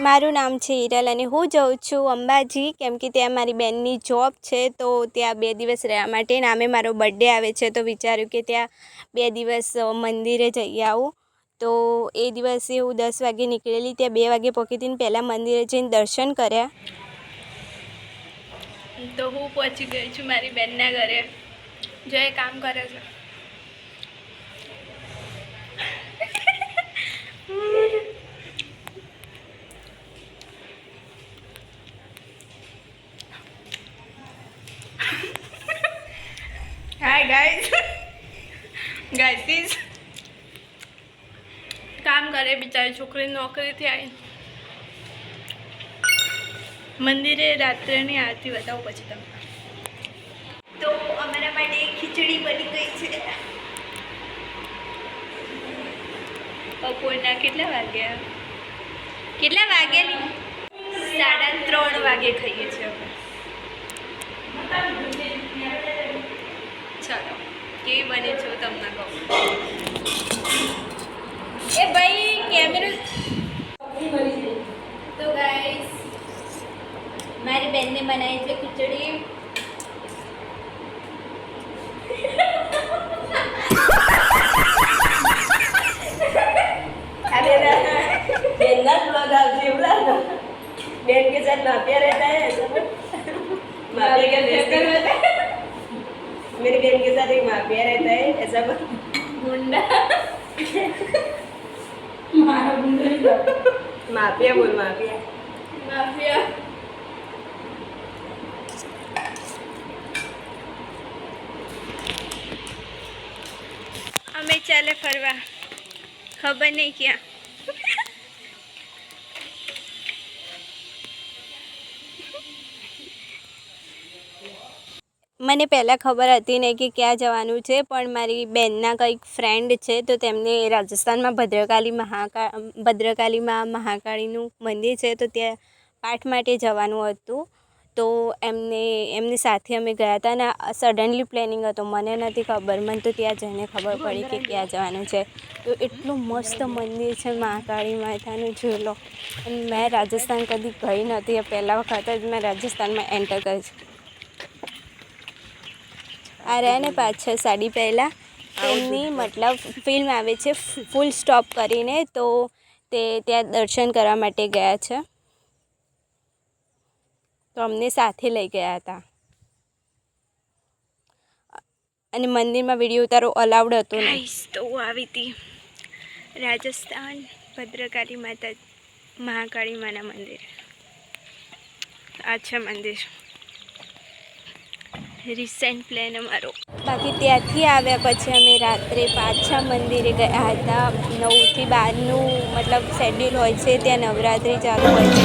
મારું નામ છે હિરલ અને હું જાઉં છું અંબાજી, કેમ કે ત્યાં મારી બેનની જોબ છે તો ત્યાં 2 દિવસ રહેવા માટે ને આમે મારો બર્થડે આવે છે તો વિચાર્યું કે ત્યાં 2 દિવસ મંદિરે જઈ આવું. તો એ દિવસે હું 10 વાગે નીકળેલી, ત્યાં 2 વાગે પહોંચી હતી ને પહેલાં મંદિરે જઈને દર્શન કર્યા. તો હું પહોંચી ગઈ છું મારી બેનના ઘરે, જો એ કામ કરે છે. હાય ગાઈસ, કામ કરે બિચારી છોકરી નોકરીથી આવી. મંદિરે રાત્રેની આરતી બતાવું પછી તમને. તો અમારા માટે ખીચડી બની ગઈ છે. બપોરના કેટલા વાગ્યા? 3:30 વાગે ખાઈએ છીએ અમે. ચાલો કેવી બને છે તમને કહું. એ ભાઈ કેમેરો. તો ગાઈસ મારી બેનને બનાવી છે ખીચડી. बेन के साथ माफिया रहता है ऐसा माफिया का मेरी बहन के साथ एक माफिया रहता है ऐसा गुंडा मारा गुंडा माफिया बोल माफिया माफिया. અમે ચાલે ફરવા, ખબર નહીં ક્યાં. મને પહેલાં ખબર હતી નહીં કે ક્યાં જવાનું છે, પણ મારી બેનના કંઈક ફ્રેન્ડ છે તો તેમને રાજસ્થાનમાં ભદ્રકાલીમાં મહાકાળીનું મંદિર છે તો ત્યાં પાઠ માટે જવાનું હતું. તો એમની સાથે અમે ગયા હતા અને સડનલી પ્લેનિંગ હતો, મને નથી ખબર. મને તો ત્યાં જઈને ખબર પડી કે ક્યાં જવાનું છે. તો એટલું મસ્ત મંદિર છે મહાકાળી માતાનું, જોઈ લો. અને મેં રાજસ્થાન કદી ગઈ નથી, પહેલા વખત જ મેં રાજસ્થાનમાં એન્ટર કરી છે. આ રહ્યા ને પાછળ સાડી પહેલાં તેમની મતલબ ફિલ્મ આવે છે ફૂલ સ્ટોપ કરીને, તો તે ત્યાં દર્શન કરવા માટે ગયા છે તો અમને સાથે લઈ ગયા હતા. અને મંદિરમાં વિડીયો ઉતારો અલાઉડ હતો નહીં. તો હું આવી હતી રાજસ્થાન ભદ્રકાળી માતા મહાકાળી માના મંદિર. આ છે મંદિર. રિસેન્ટ પ્લાન અમારો. બાકી ત્યાંથી આવ્યા પછી અમે રાત્રે પાછા મંદિરે ગયા હતા. 9 થી 12નું મતલબ શેડ્યુલ હોય છે, ત્યાં નવરાત્રિ ચાલુ હોય છે.